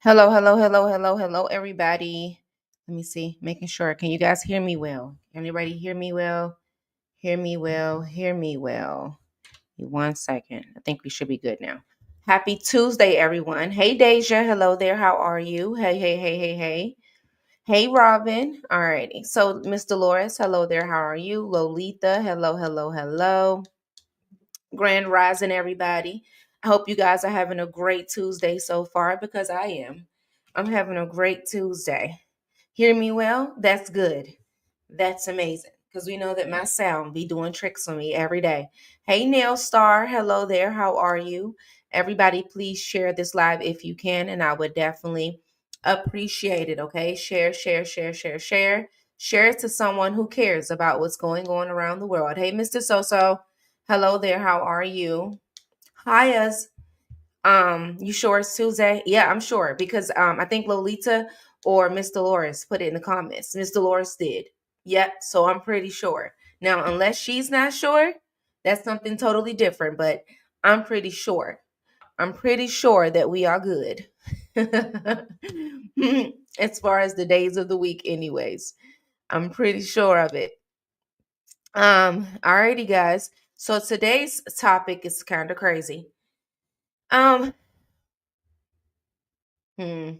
Hello, hello, hello, hello, hello, everybody. Let me see, making sure. Can you guys hear me well? Anybody hear me well? Hear me well? Hear me well? Give me 1 second. I think we should be good now. Happy Tuesday, everyone. Hey, Deja. Hello there. How are you? Hey, hey, hey, hey, hey. Hey, Robin. Alrighty. So, Miss Dolores. Hello there. How are you? Lolita. Hello, hello, hello. Grand Rising, everybody. I hope you guys are having a great Tuesday so far because I am. I'm having a great Tuesday. Hear me well? That's good. That's amazing because we know that my sound be doing tricks on me every day. Hey, Nail Star. Hello there. How are you? Everybody, please share this live if you can, and I would definitely appreciate it. Okay, share, share, share, share, share. Share it to someone who cares about what's going on around the world. Hey, Mr. Soso. Hello there. How are you? Hi, us. You sure it's Tuesday? Yeah, I'm sure because I think Lolita or Miss Dolores put it in the comments. Miss Dolores did. Yep, so I'm pretty sure. Now, unless she's not sure, that's something totally different, but I'm pretty sure. I'm pretty sure that we are good. As far as the days of the week, anyways. I'm pretty sure of it. Alrighty, guys. So today's topic is kind of crazy. Um, hmm.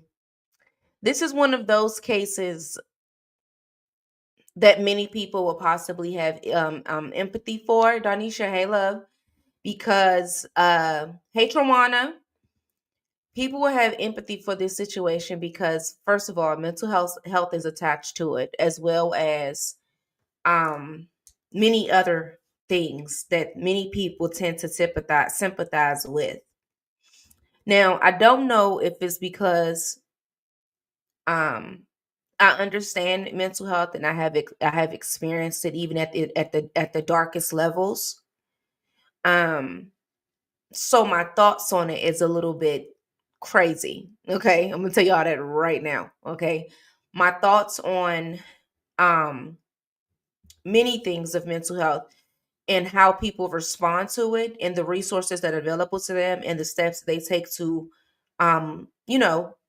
This is one of those cases that many people will possibly have empathy for. Donisha, hey love, because hey Trawana, people will have empathy for this situation because first of all, mental health is attached to it, as well as um many other things that many people tend to sympathize with. Now, I don't know if it's because um I understand mental health and I have experienced it even at the darkest levels. Um so my thoughts on it is a little bit crazy. Okay? I'm going to tell y'all that right now, okay? My thoughts on um many things of mental health and how people respond to it and the resources that are available to them and the steps they take to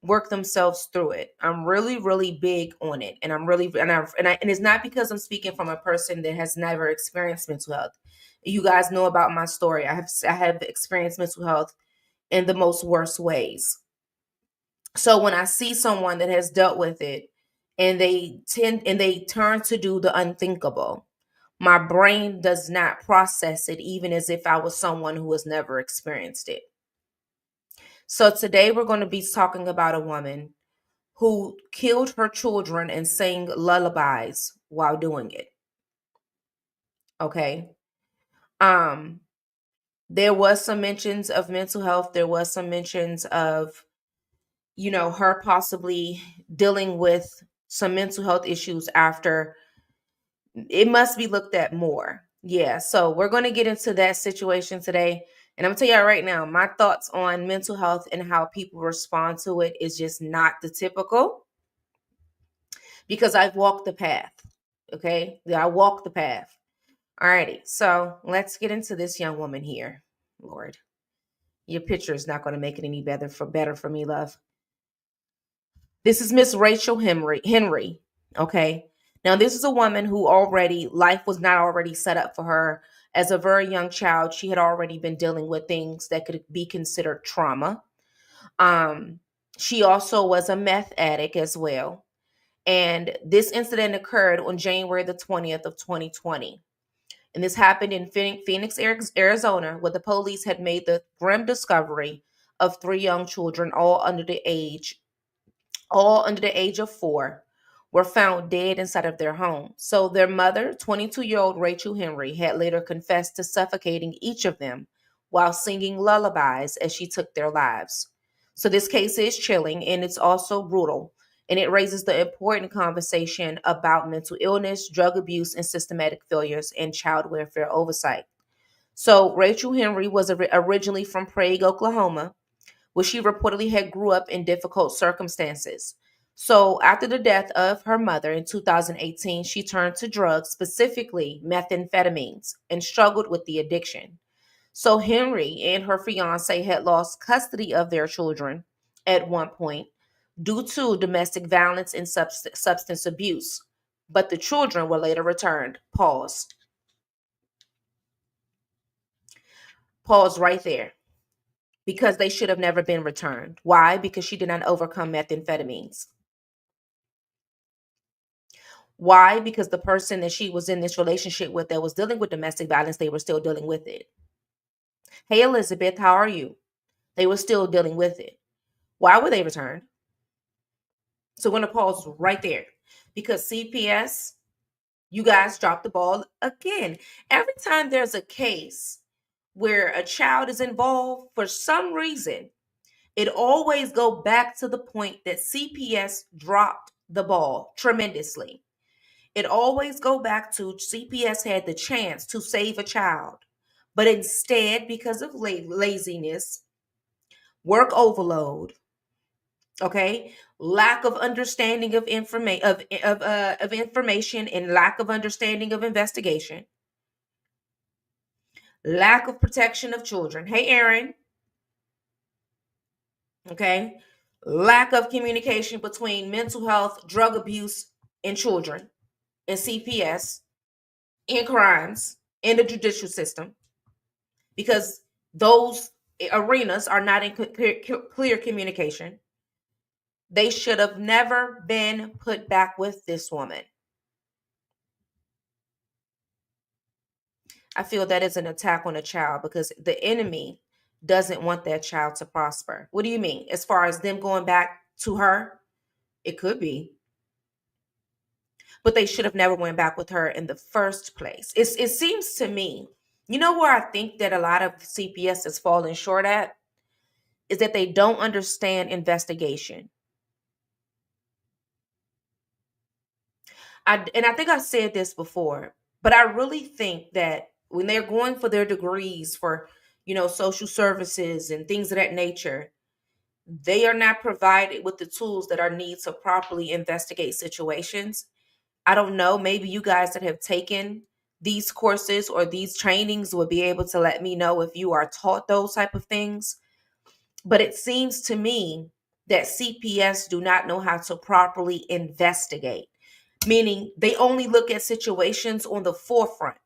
work themselves through it. I'm really really big on it, and I'm really and it's not because I'm speaking from a person that has never experienced mental health. You guys know about my story. I have experienced mental health in the most worst ways. So when I see someone that has dealt with it and they turn to do the unthinkable, my brain does not process it even as if I was someone who has never experienced it. So today we're going to be talking about a woman who killed her children and sang lullabies while doing it. Okay. Um there was some mentions of mental health, there was some mentions of her possibly dealing with some mental health issues after. It must be looked at more. Yeah. So we're going to get into that situation today. And I'm going to tell you right now, my thoughts on mental health and how people respond to it is just not the typical because I've walked the path. Okay. Yeah, I walked the path. Alrighty. So let's get into this young woman here. Lord, your picture is not going to make it any better for me, love. This is Miss Rachel Henry. Okay. Now, this is a woman who already, life was not already set up for her. As a very young child, she had already been dealing with things that could be considered trauma. Um, she also was a meth addict as well. And this incident occurred on January the 20th of 2020. And this happened in Phoenix, Arizona, where the police had made the grim discovery of three young children, all under the age of 4, were found dead inside of their home. So their mother, 22-year-old Rachel Henry, had later confessed to suffocating each of them while singing lullabies as she took their lives. So this case is chilling and it's also brutal. And it raises the important conversation about mental illness, drug abuse, and systematic failures in child welfare oversight. So Rachel Henry was originally from Prague, Oklahoma, where she reportedly had grew up in difficult circumstances. So after the death of her mother in 2018, she turned to drugs, specifically methamphetamines, and struggled with the addiction. So Henry and her fiance had lost custody of their children at one point. due to domestic violence and substance abuse, but the children were later returned. Pause. Pause right there. Because they should have never been returned. Why? Because she did not overcome methamphetamines. Why? Because the person that she was in this relationship with that was dealing with domestic violence, they were still dealing with it. Hey, Elizabeth, how are you? They were still dealing with it. Why were they returned? So we're going to pause right there because CPS, you guys dropped the ball again. Every time there's a case where a child is involved, for some reason, it always go back to the point that CPS dropped the ball tremendously. It always go back to CPS had the chance to save a child, but instead, because of laziness, work overload, okay, lack of understanding of information of information and lack of understanding of investigation, lack of protection of children. Hey, Aaron. Okay, lack of communication between mental health, drug abuse, and children, and CPS, and crimes in the judicial system, because those arenas are not in clear communication. They should have never been put back with this woman. I feel that is an attack on a child because the enemy doesn't want that child to prosper. What do you mean? As far as them going back to her, it could be. But they should have never went back with her in the first place. It seems to me, you know where I think that a lot of CPS is falling short at? Is that they don't understand investigation. And I think I said this before, but I really think that when they're going for their degrees for, social services and things of that nature, they are not provided with the tools that are needed to properly investigate situations. I don't know, maybe you guys that have taken these courses or these trainings will be able to let me know if you are taught those type of things. But it seems to me that CPS do not know how to properly investigate, meaning they only look at situations on the forefront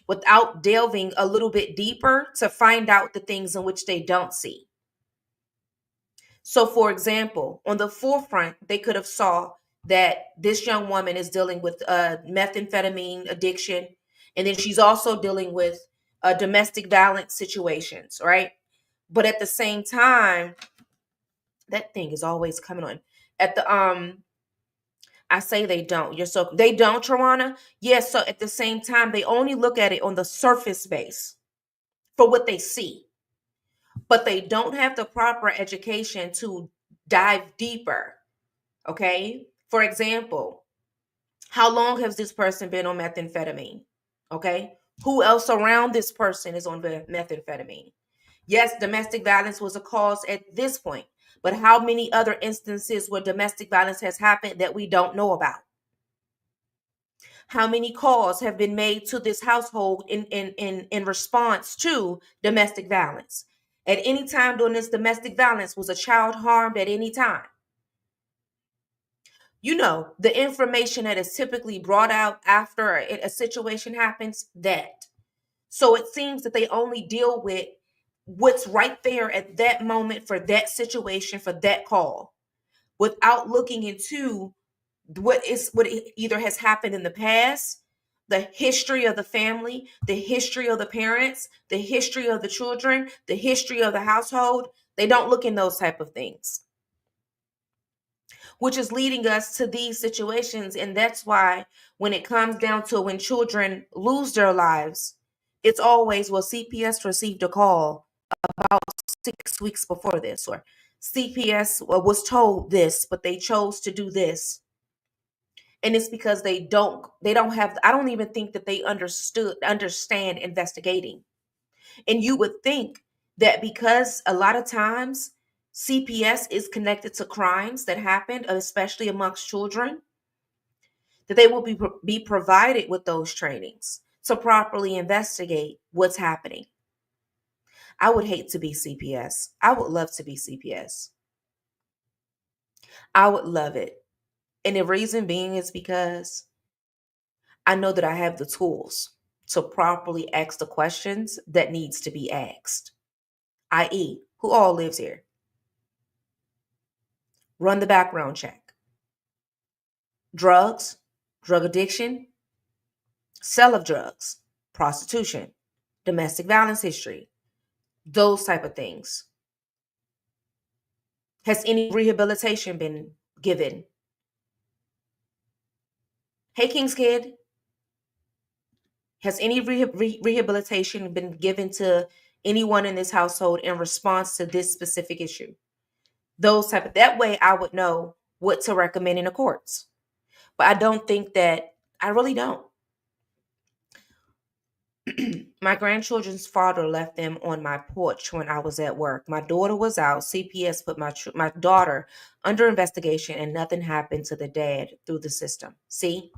without delving a little bit deeper to find out the things in which they don't see. So, for example, on the forefront, they could have saw that this young woman is dealing with methamphetamine addiction, and then she's also dealing with domestic violence situations, right? But at the same time, that thing is always coming on. At the I say they don't. They don't, Tawana. Yes. So at the same time, they only look at it on the surface base for what they see, but they don't have the proper education to dive deeper. Okay. For example, how long has this person been on methamphetamine? Okay. Who else around this person is on the methamphetamine? Yes, domestic violence was a cause at this point, but how many other instances where domestic violence has happened that we don't know about? How many calls have been made to this household in response to domestic violence? At any time during this domestic violence, was a child harmed at any time? The information that is typically brought out after a situation happens, that. So it seems that they only deal with what's right there at that moment for that situation, for that call, without looking into what either has happened in the past, the history of the family, the history of the parents, the history of the children, the history of the household. They don't look in those type of things, which is leading us to these situations. And that's why when it comes down to when children lose their lives, it's always, well, CPS received a call about 6 weeks before this, or CPS was told this, but they chose to do this. And it's because they don't have, I don't even think that they understand investigating. And you would think that because a lot of times CPS is connected to crimes that happened, especially amongst children, that they will be provided with those trainings to properly investigate what's happening. I would hate to be CPS. I would love to be CPS. I would love it. And the reason being is because I know that I have the tools to properly ask the questions that needs to be asked, i.e., who all lives here? Run the background check. Drugs, drug addiction, sale of drugs, prostitution, domestic violence history, those type of things. Has any rehabilitation been given? Hey, King's Kid, has any rehabilitation been given to anyone in this household in response to this specific issue? Those type of, that way I would know what to recommend in the courts. But I don't think that, I really don't. My grandchildren's father left them on my porch when I was at work. My daughter was out. CPS put my daughter under investigation, and nothing happened to the dad through the system. See?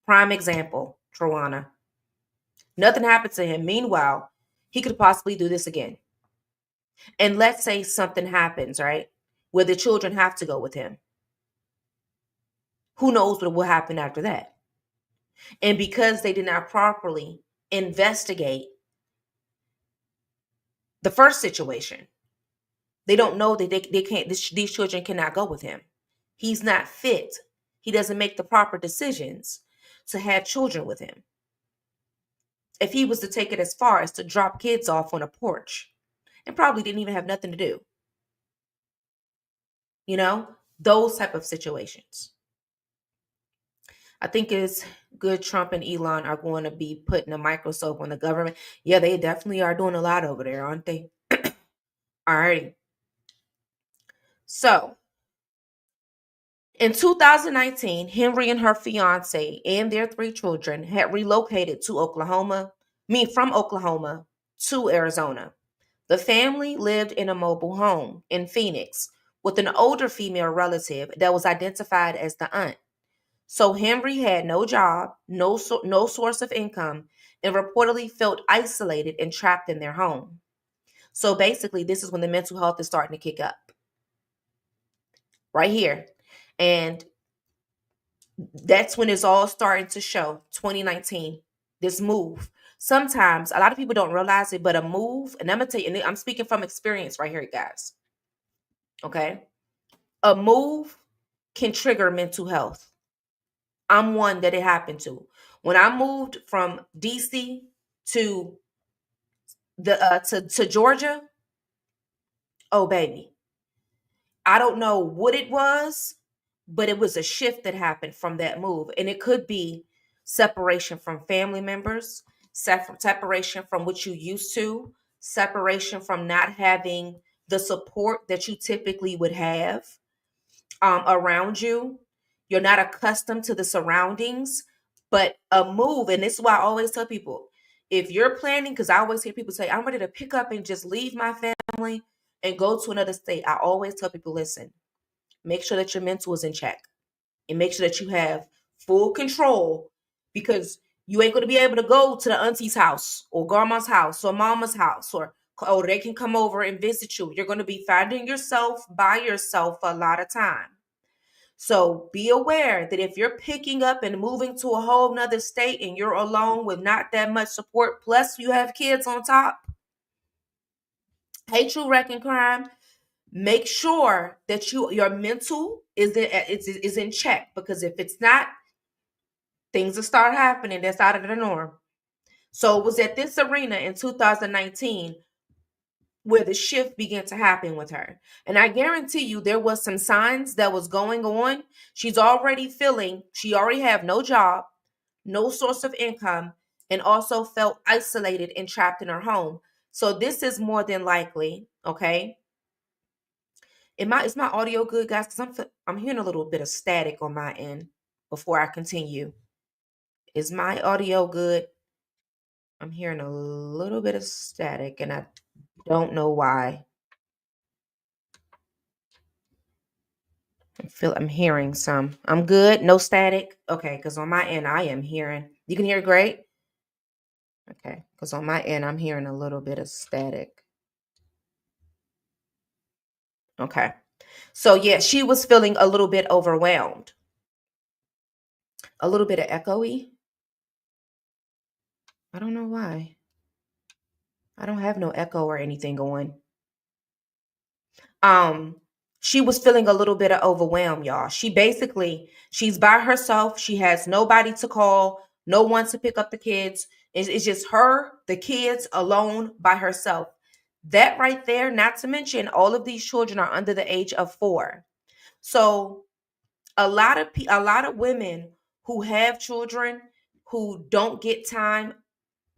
Prime example, Trowana. Nothing happened to him. Meanwhile, he could possibly do this again. And let's say something happens, right? Where the children have to go with him. Who knows what will happen after that? And because they did not properly investigate the first situation, they don't know that they can't, these children cannot go with him. He's not fit. He doesn't make the proper decisions to have children with him. If he was to take it as far as to drop kids off on a porch and probably didn't even have nothing to do, those type of situations. I think it's good Trump and Elon are going to be putting a microscope on the government. Yeah, they definitely are doing a lot over there, aren't they? All right. So in 2019, Henry and her fiance and their 3 children had relocated to from Oklahoma to Arizona. The family lived in a mobile home in Phoenix with an older female relative that was identified as the aunt. So Henry had no job, no source of income, and reportedly felt isolated and trapped in their home. So basically, this is when the mental health is starting to kick up. Right here. And that's when it's all starting to show, 2019, this move. Sometimes a lot of people don't realize it, but a move, and I'm gonna tell you, and I'm speaking from experience right here, guys. Okay. A move can trigger mental health. I'm one that it happened to. When I moved from DC to to Georgia, oh baby, I don't know what it was, but it was a shift that happened from that move, and it could be separation from family members, separation from what you used to, separation from not having the support that you typically would have around you. You're not accustomed to the surroundings, but a move, and this is why I always tell people, if you're planning, because I always hear people say, I'm ready to pick up and just leave my family and go to another state. I always tell people, listen, make sure that your mental is in check and make sure that you have full control, because you ain't going to be able to go to the auntie's house or grandma's house or mama's house, or they can come over and visit you. You're going to be finding yourself by yourself a lot of time. So be aware that if you're picking up and moving to a whole nother state and you're alone with not that much support, plus you have kids on top, hey, true wrecking crime, make sure that your mental is in check, because if it's not, things will start happening that's out of the norm. So it was at this arena in 2019 where the shift began to happen with her. And I guarantee you there was some signs that was going on. She already have no job, no source of income, and also felt isolated and trapped in her home. So this is more than likely, okay? Is my audio good, guys? Because I'm hearing a little bit of static on my end before I continue. Is my audio good? I'm hearing a little bit of static, and I don't know why. I'm hearing some. I'm good. No static. Okay, because on my end I am hearing. You can hear great? Okay, because on my end I'm hearing a little bit of static. Okay. So yeah, she was feeling a little bit overwhelmed. A little bit of echoey. I don't know why. I don't have no echo or anything going. um she was feeling a little bit of overwhelm, y'all. She's by herself. She has nobody to call, no one to pick up the kids. It's just her, the kids, alone by herself. That right there, not to mention all of these children are under the age of 4. So a lot of women who have children who don't get time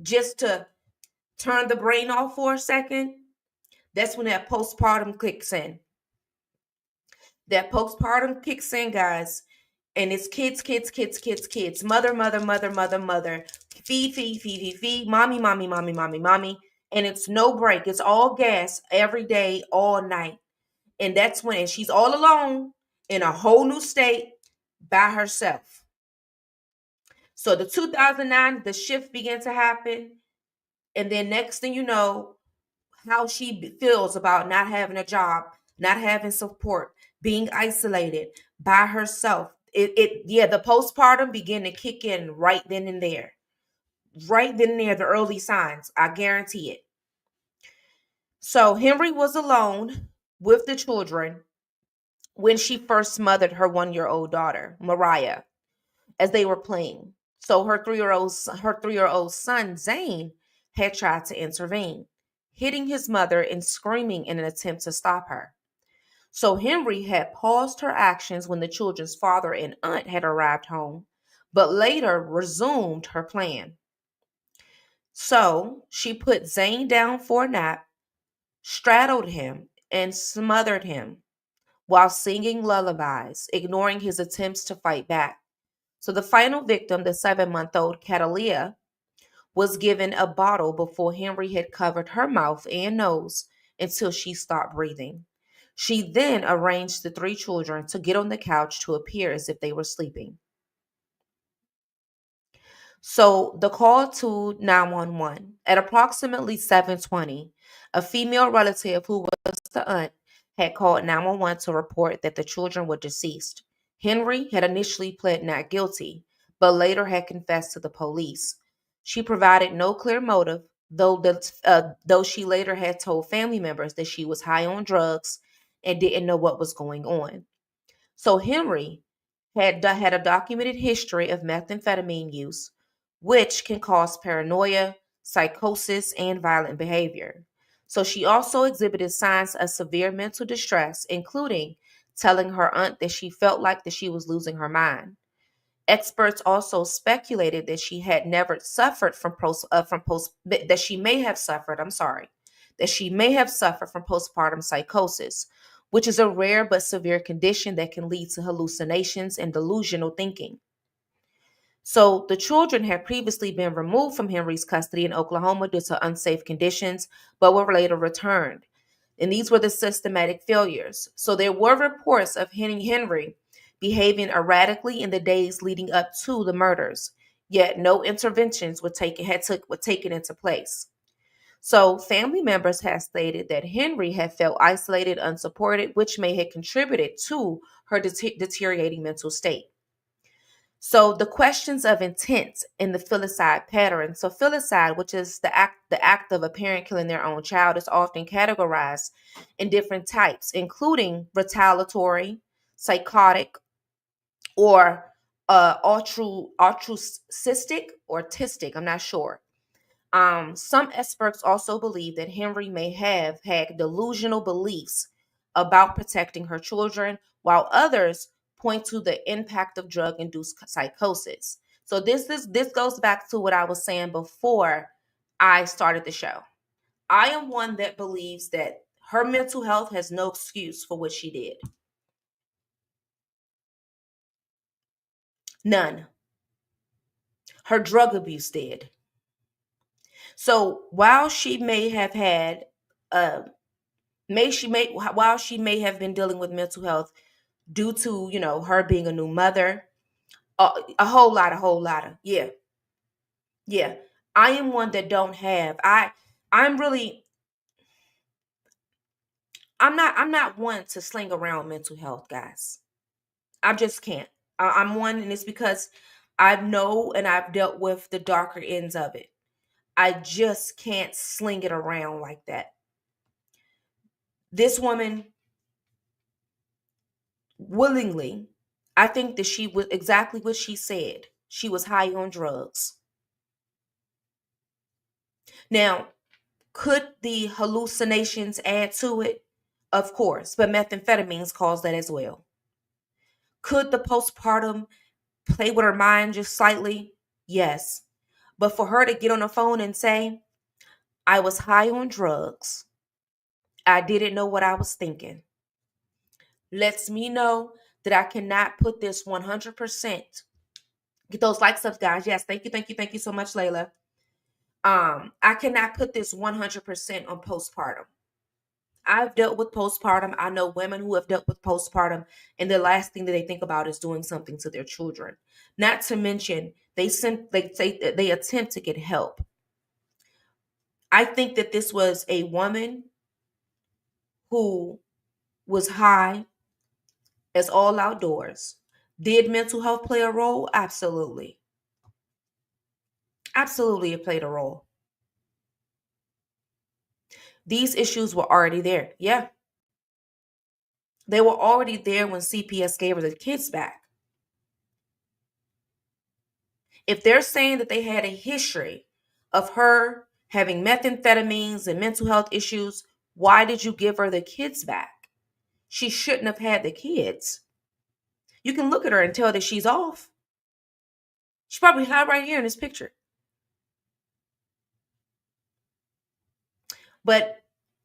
just to turn the brain off for a second, that's when that postpartum kicks in. That postpartum kicks in, guys, and it's kids, kids, kids, kids, kids, mother, mother, mother, mother, mother, feed, feed, feed, feed, feed, mommy, mommy, mommy, mommy, mommy, and it's no break. It's all gas every day, all night, and that's when and she's all alone in a whole new state by herself. So the 2009, the shift began to happen, and then next thing you know, how she feels about not having a job, not having support, being isolated by herself. Yeah, the postpartum began to kick in right then and there. Right then and there, the early signs. I guarantee it. So Henry was alone with the children when she first smothered her 1-year-old daughter, Mariah, as they were playing. So her 3-year-old son, Zane, had tried to intervene, hitting his mother and screaming in an attempt to stop her. So Henry had paused her actions when the children's father and aunt had arrived home, but later resumed her plan. So she put Zane down for a nap, straddled him, and smothered him while singing lullabies, ignoring his attempts to fight back. So the final victim, the 7-month-old Catalia, was given a bottle before Henry had covered her mouth and nose until she stopped breathing. She then arranged the 3 children to get on the couch to appear as if they were sleeping. So the call to 911 at approximately 7:20, a female relative who was the aunt had called 911 to report that the children were deceased. Henry had initially pled not guilty, but later had confessed to the police. She provided no clear motive, though she later had told family members that she was high on drugs and didn't know what was going on. So Henry had a documented history of methamphetamine use, which can cause paranoia, psychosis, and violent behavior. So she also exhibited signs of severe mental distress, including telling her aunt that she felt like that she was losing her mind. Experts also speculated that she had never suffered from post that she may have suffered. I'm sorry, that she may have suffered from postpartum psychosis, which is a rare but severe condition that can lead to hallucinations and delusional thinking. So the children had previously been removed from Henry's custody in Oklahoma due to unsafe conditions, but were later returned. And these were the systematic failures. So there were reports of Henry behaving erratically in the days leading up to the murders, yet no interventions were taken into place. So family members had stated that Henry had felt isolated, unsupported, which may have contributed to her deteriorating mental state. So the questions of intent in the filicide pattern. So filicide, which is the act of a parent killing their own child, is often categorized in different types, including retaliatory, psychotic, or altruistic or autistic. I'm not sure. Some experts also believe that Henry may have had delusional beliefs about protecting her children, while others point to the impact of drug-induced psychosis. So this goes back to what I was saying before I started the show. I am one that believes that her mental health has no excuse for what she did. None. Her drug abuse did. So while she may have had uh, while she may have been dealing with mental health due to her being a new mother, a whole lot of yeah. I am one that don't have. I'm really I'm not one to sling around mental health, guys. I just can't. I'm one, and it's because I know and I've dealt with the darker ends of it. I just can't sling it around like that. This woman willingly, I think that she was exactly what she said. She was high on drugs. Now, could the hallucinations add to it? Of course, but methamphetamines cause that as well. Could the postpartum play with her mind just slightly? Yes. But for her to get on the phone and say, I was high on drugs, I didn't know what I was thinking, lets me know that I cannot put this 100%. Get those likes up, guys. Yes, thank you so much, Layla. I cannot put this 100% on postpartum. I've dealt with postpartum. I know women who have dealt with postpartum, and the last thing that they think about is doing something to their children. Not to mention, they say that they attempt to get help. I think that this was a woman who was high as all outdoors. Did mental health play a role? Absolutely. Absolutely, it played a role. These issues were already there. Yeah, they were already there when CPS gave her the kids back. If they're saying that they had a history of her having methamphetamines and mental health issues, why did you give her the kids back? She shouldn't have had the kids. You can look at her and tell that she's off. She's probably high right here in this picture. But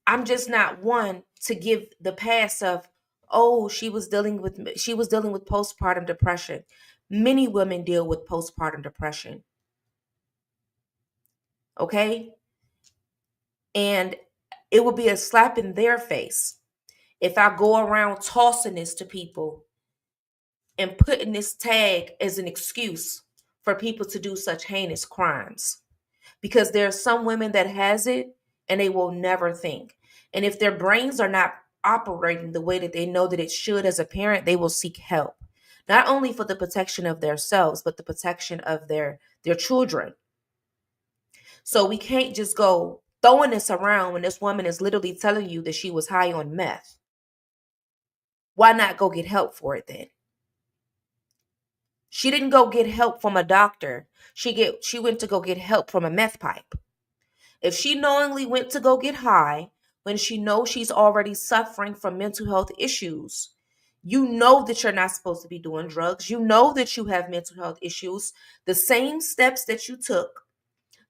I'm just not one to give the pass of, oh, she was dealing with postpartum depression. Many women deal with postpartum depression. Okay? And it would be a slap in their face if I go around tossing this to people and putting this tag as an excuse for people to do such heinous crimes. Because there are some women that has it and they will never think. And if their brains are not operating the way that they know that it should as a parent, they will seek help. Not only for the protection of themselves, but the protection of their children. So we can't just go throwing this around when this woman is literally telling you that she was high on meth. Why not go get help for it then? She didn't go get help from a doctor. She went to go get help from a meth pipe. If she knowingly went to go get high when she knows she's already suffering from mental health issues, you know that you're not supposed to be doing drugs. You know that you have mental health issues. The same steps that you took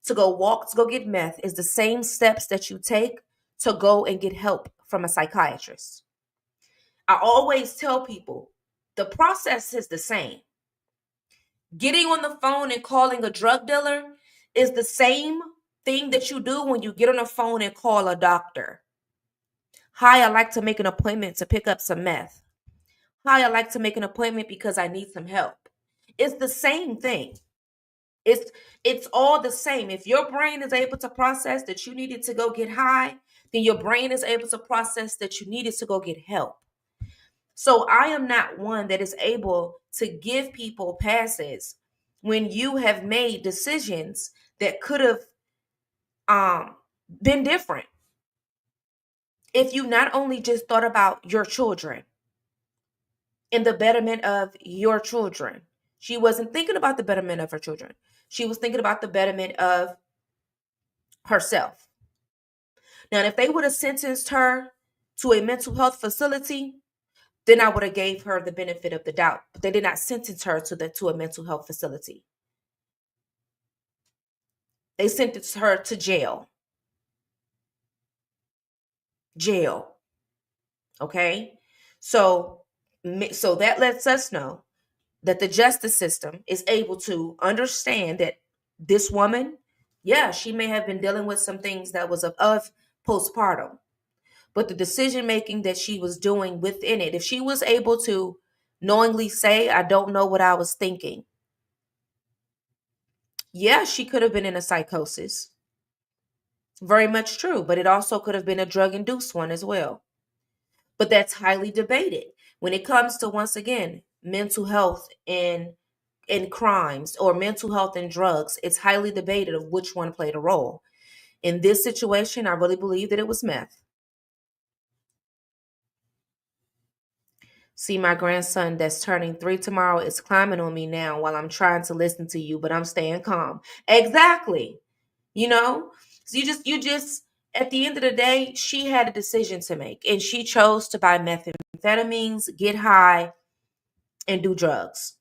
to go walk, to go get meth, is the same steps that you take to go and get help from a psychiatrist. I always tell people the process is the same. Getting on the phone and calling a drug dealer is the same thing that you do when you get on the phone and call a doctor. Hi, I'd like to make an appointment to pick up some meth. Hi, I'd like to make an appointment because I need some help. It's the same thing. It's all the same. If your brain is able to process that you needed to go get high, then your brain is able to process that you needed to go get help. So I am not one that is able to give people passes when you have made decisions that could have been different. If you not only just thought about your children and the betterment of your children, she wasn't thinking about the betterment of her children. She was thinking about the betterment of herself. Now, if they would have sentenced her to a mental health facility, then I would have gave her the benefit of the doubt. But they did not sentence her to a mental health facility. They sentenced her to jail. Jail. Okay? So that lets us know that the justice system is able to understand that this woman, yeah, she may have been dealing with some things that was of postpartum, but the decision making that she was doing within it, if she was able to knowingly say, I don't know what I was thinking, yeah, she could have been in a psychosis. Very much true, but it also could have been a drug induced one as well. But that's highly debated when it comes to, once again, mental health and crimes, or mental health and drugs. It's highly debated of which one played a role. In this situation, I really believe that it was meth. See, my grandson that's turning 3 tomorrow is climbing on me now while I'm trying to listen to you, but I'm staying calm. Exactly. You know? So you just at the end of the day, she had a decision to make, and she chose to buy methamphetamines, get high, and do drugs,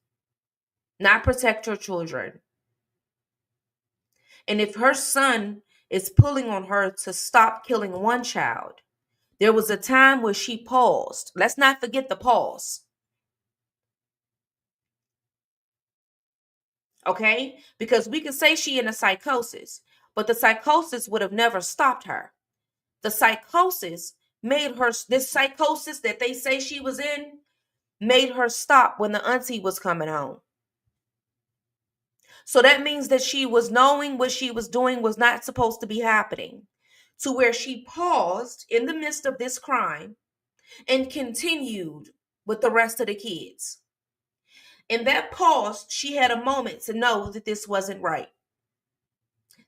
not protect her children. And if her son is pulling on her to stop killing one child, there was a time where she paused. Let's not forget the pause. Okay? Because we can say she in a psychosis, but the psychosis would have never stopped her. The psychosis made her, this psychosis that they say she was in, made her stop when the auntie was coming home. So that means that she was knowing what she was doing was not supposed to be happening, to where she paused in the midst of this crime and continued with the rest of the kids. In that pause, she had a moment to know that this wasn't right.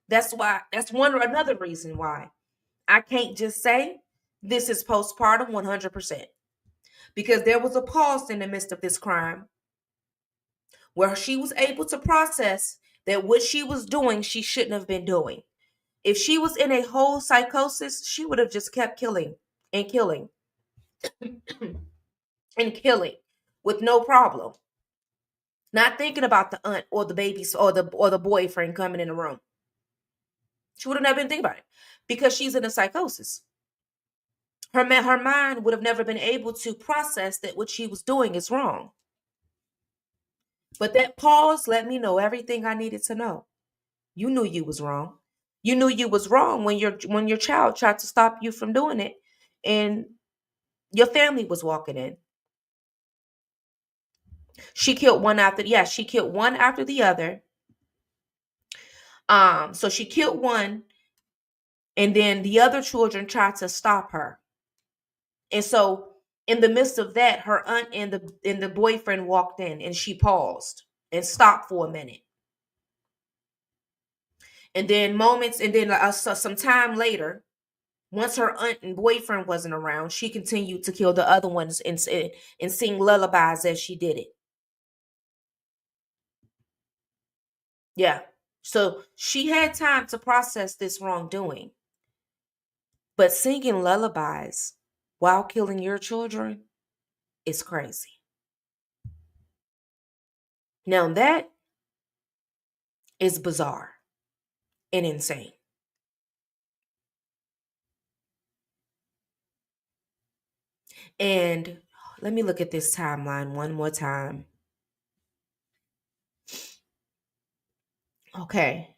That's one or another reason why I can't just say this is postpartum 100%. Because there was a pause in the midst of this crime where she was able to process that what she was doing, she shouldn't have been doing. If she was in a whole psychosis, she would have just kept killing and killing and killing with no problem. Not thinking about the aunt or the babies or the boyfriend coming in the room. She would have never been thinking about it because she's in a psychosis. Her mind would have never been able to process that what she was doing is wrong. But that pause let me know everything I needed to know. You knew you was wrong. You knew you was wrong when your child tried to stop you from doing it, and your family was walking in. She killed one after, yes, she killed one after the other. So she killed one, and then the other children tried to stop her. And so in the midst of that, her aunt and the boyfriend walked in, and she paused and stopped for a minute. And then some time later, once her aunt and boyfriend wasn't around, she continued to kill the other ones and sing lullabies as she did it. Yeah. So she had time to process this wrongdoing. But singing lullabies while killing your children is crazy. Now that is bizarre and insane. And let me look at this timeline one more time. Okay.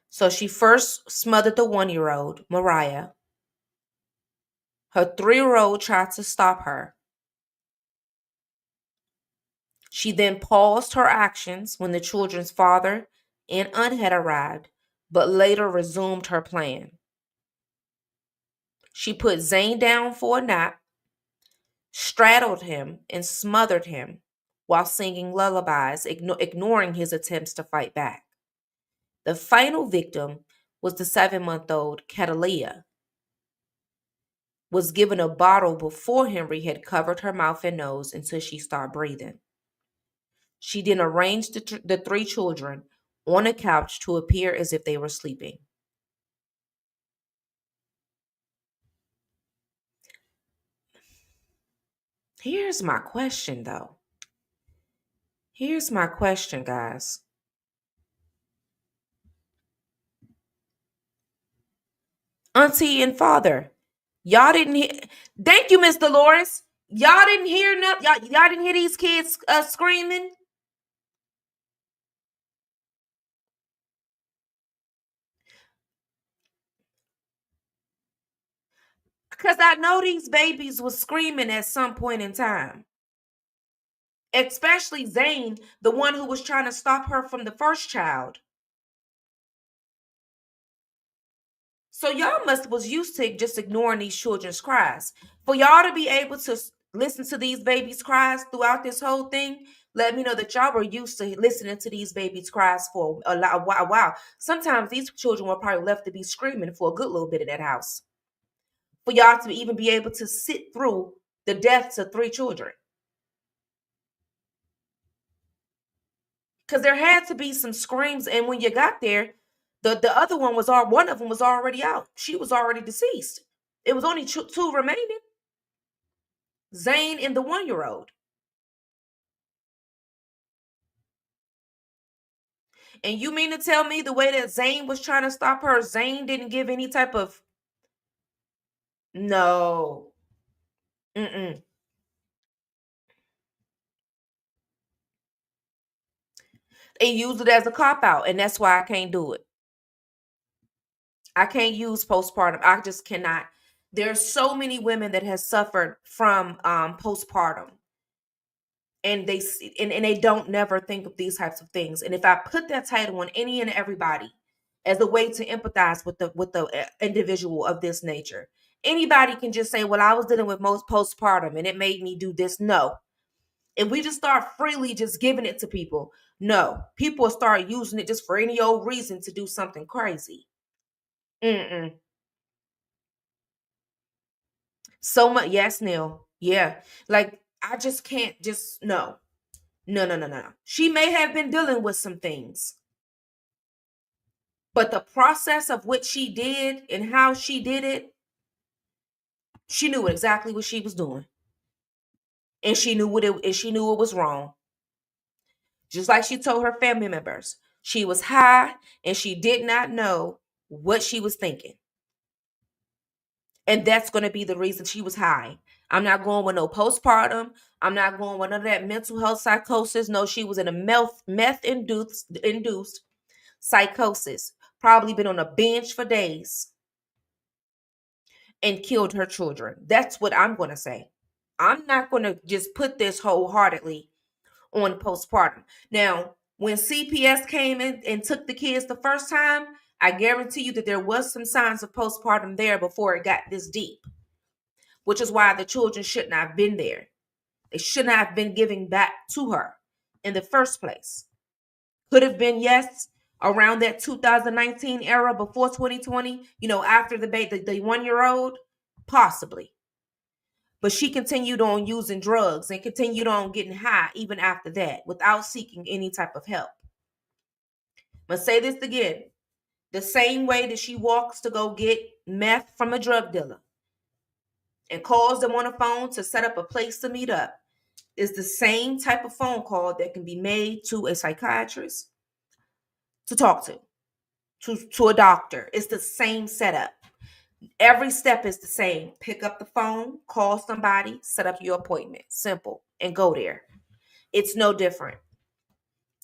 So she first smothered the 1-year-old, Mariah. Her 3-year-old tried to stop her. She then paused her actions when the children's father and aunt had arrived, but later resumed her plan. She put Zane down for a nap, straddled him, and smothered him while singing lullabies, ignoring his attempts to fight back. The final victim was the 7-month-old Catalia. Was given a bottle before Henry had covered her mouth and nose until she started breathing. She then arranged the 3 children on a couch to appear as if they were sleeping. Here's my question, though. Here's my question, guys. Auntie and father, y'all didn't hear. Thank you, Miss Dolores. Y'all didn't hear nothing. Y'all didn't hear these kids screaming. Because I know these babies was screaming at some point in time. Especially Zane, the one who was trying to stop her from the first child. So y'all must was used to just ignoring these children's cries. For y'all to be able to listen to these babies' cries throughout this whole thing, let me know that y'all were used to listening to these babies' cries for a while. Sometimes these children were probably left to be screaming for a good little bit of that house. For y'all to even be able to sit through the deaths of 3 children. Because there had to be some screams, and when you got there, the other one was all one of them was already out. She was already deceased. It was only two remaining. Zane and the 1-year-old. And you mean to tell me the way that Zane was trying to stop her, Zane didn't give any type of no. Mm-mm. They used it as a cop out, and that's why I can't do it. I can't use postpartum. I just cannot. There's so many women that has suffered from postpartum, and and they don't never think of these types of things. And if I put that title on any and everybody as a way to empathize with the individual of this nature, anybody can just say, well, I was dealing with most postpartum and it made me do this. No. If we just start freely just giving it to people, no, people will start using it just for any old reason to do something crazy. Mm-mm. So much. Yes, Neil. Yeah. Like, I just can't just, no. No, no, no, no. She may have been dealing with some things, but the process of what she did and how she did it, she knew exactly what she was doing. And she knew it was wrong. Just like she told her family members. She was high and she did not know what she was thinking. And that's going to be the reason she was high. I'm not going with no postpartum. I'm not going with none of that mental health psychosis. No, she was in a meth induced psychosis. Probably been on a bench for days and killed her children. That's what I'm going to say. I'm not going to just put this wholeheartedly on postpartum. Now, when CPS came in and took the kids the first time, I guarantee you that there was some signs of postpartum there before it got this deep, which is why the children should not have been there. They should not have been giving back to her in the first place. Could have been, yes, around that 2019 era before 2020, after the 1-year-old, possibly. But she continued on using drugs and continued on getting high even after that without seeking any type of help. But say this again. The same way that she walks to go get meth from a drug dealer and calls them on a phone to set up a place to meet up is the same type of phone call that can be made to a psychiatrist to talk to a doctor. It's the same setup. Every step is the same. Pick up the phone, call somebody, set up your appointment. Simple. And go there. It's no different.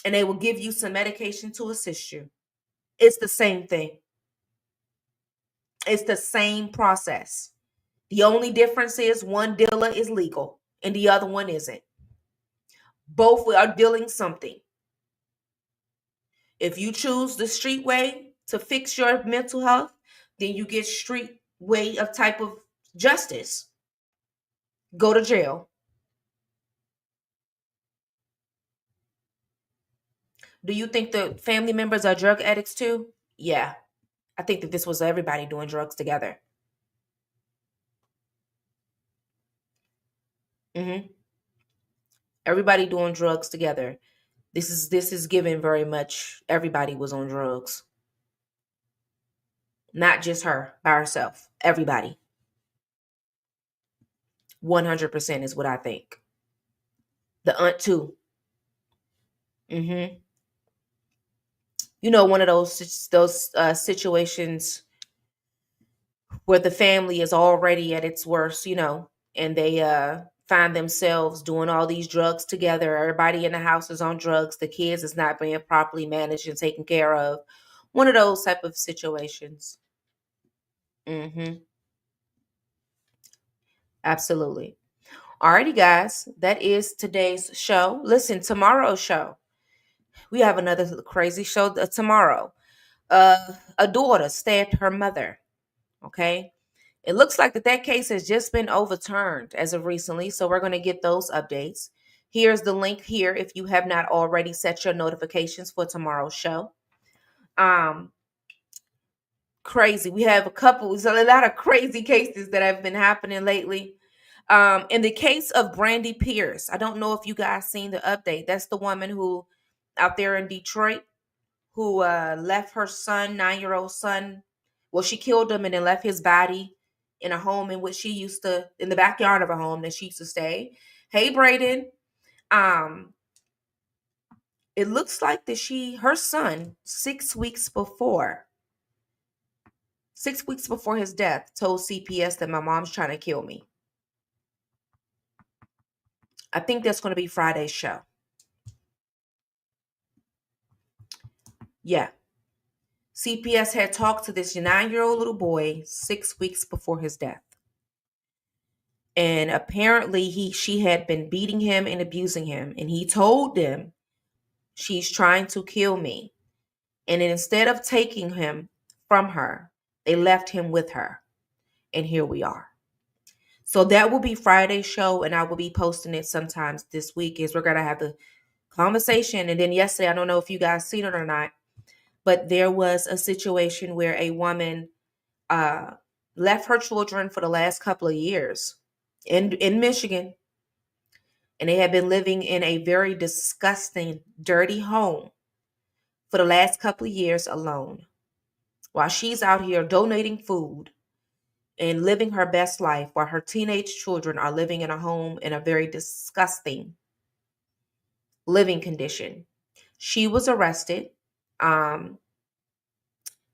And they will give you some medication to assist you. It's the same thing. It's the same process. The only difference is one dealer is legal and the other one isn't. Both are dealing something. If you choose the street way to fix your mental health, then you get street way of type of justice. Go to jail. Do you think the family members are drug addicts too? Yeah. I think that this was everybody doing drugs together. Hmm. Everybody doing drugs together. This is given very much. Everybody was on drugs. Not just her by herself. Everybody. 100% is what I think. The aunt too. Hmm. One of those situations where the family is already at its worst, and they find themselves doing all these drugs together. Everybody in the house is on drugs. The kids is not being properly managed and taken care of. One of those type of situations. Hmm. Absolutely. Alrighty, guys. That is today's show. Listen, tomorrow's show. We have another crazy show tomorrow. A daughter stabbed her mother. Okay. It looks like that case has just been overturned as of recently. So we're going to get those updates. Here's the link here if you have not already set your notifications for tomorrow's show. Um, Crazy. We have a lot of crazy cases that have been happening lately. In the case of Brandy Pierce, I don't know if you guys seen the update. That's the woman who out there in Detroit who left her son, 9-year-old son. Well, she killed him and then left his body in a home in which she used to, in the backyard of a home that she used to stay. Hey, Braden. Um, it looks like that her son, 6 weeks before his death, told CPS that my mom's trying to kill me. I think that's going to be Friday's show. Yeah. CPS had talked to this 9-year-old little boy 6 weeks before his death. And apparently she had been beating him and abusing him. And he told them, she's trying to kill me. And instead of taking him from her, they left him with her. And here we are. So that will be Friday's show. And I will be posting it sometimes this week as we're going to have the conversation. And then yesterday, I don't know if you guys seen it or not, but there was a situation where a woman left her children for the last couple of years in Michigan. And they had been living in a very disgusting, dirty home for the last couple of years alone. While she's out here donating food and living her best life, while her teenage children are living in a home in a very disgusting living condition. She was arrested. And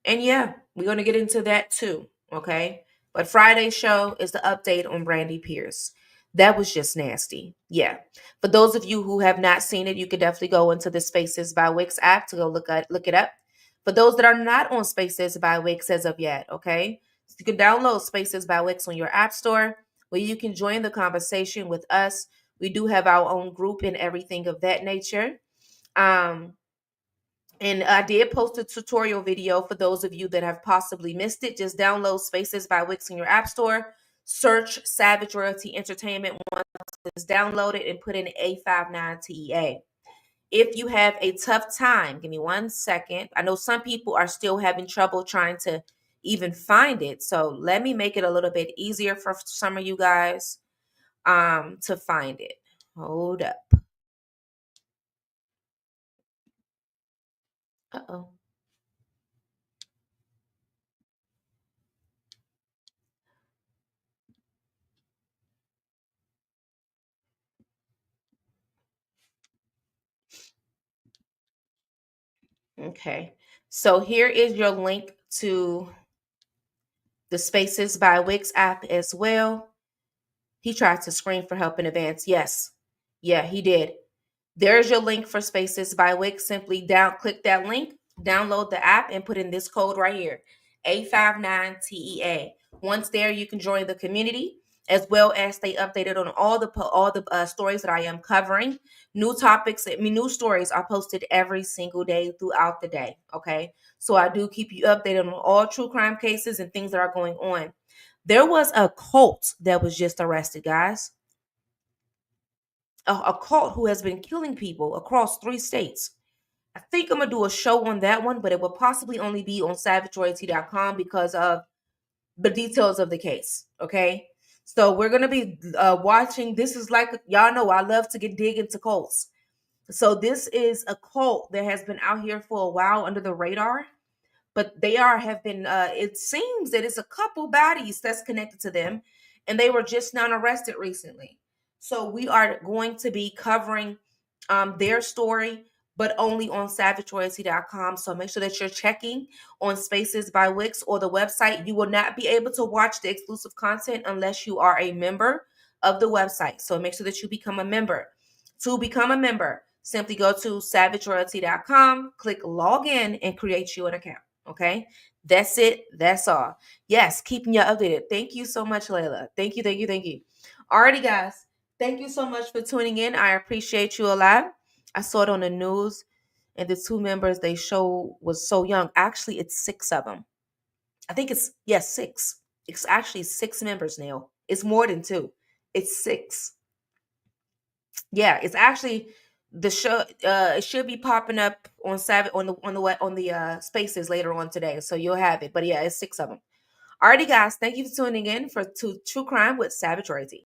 yeah, we're going to get into that too. Okay. But Friday's show is the update on Brandy Pierce. That was just nasty. Yeah. For those of you who have not seen it, you could definitely go into the Spaces by Wix app to go look it up. For those that are not on Spaces by Wix as of yet, okay? So you can download Spaces by Wix on your app store where you can join the conversation with us. We do have our own group and everything of that nature. And I did post a tutorial video for those of you that have possibly missed it. Just download Spaces by Wix in your app store. Search Savage Royalty Entertainment once it's downloaded and put in A59TEA. If you have a tough time, give me 1 second. I know some people are still having trouble trying to even find it. So let me make it a little bit easier for some of you guys to find it. Hold up. Uh-oh. Okay. So here is your link to the Spaces by Wix app as well. He tried to scream for help in advance. Yes. Yeah, he did. There's your link for Spaces by Wix. Simply click that link, download the app, and put in this code right here, A59TEA. Once there, you can join the community as well as stay updated on all the stories that I am covering. New topics, new stories are posted every single day throughout the day. Okay, so I do keep you updated on all true crime cases and things that are going on. There was a cult that was just arrested, guys. A cult who has been killing people across 3 states. I think I'm gonna do a show on that one, but it will possibly only be on savageroyalty.com because of the details of the case. Okay, so we're gonna be watching. This is like, y'all know I love to dig into cults. So this is a cult that has been out here for a while under the radar, but have been it seems that it's a couple bodies that's connected to them, and they were just not arrested recently. So we are going to be covering their story, but only on savageroyalty.com. So make sure that you're checking on Spaces by Wix or the website. You will not be able to watch the exclusive content unless you are a member of the website. So make sure that you become a member. To become a member, simply go to savageroyalty.com, click log in, and create you an account. Okay, that's it. That's all. Yes, keeping you updated. Thank you so much, Layla. Thank you, thank you, thank you. Alrighty, guys. Thank you so much for tuning in. I appreciate you a lot. I saw it on the news, and the 2 members they show was so young. Actually, it's 6 of them. I think it's, yes, 6. It's actually 6 members now. It's more than 2. It's 6. Yeah, it's actually the show. It should be popping up on the spaces later on today, so you'll have it. But yeah, it's 6 of them. Alrighty, guys, thank you for tuning in for True Crime with Savage Royalty.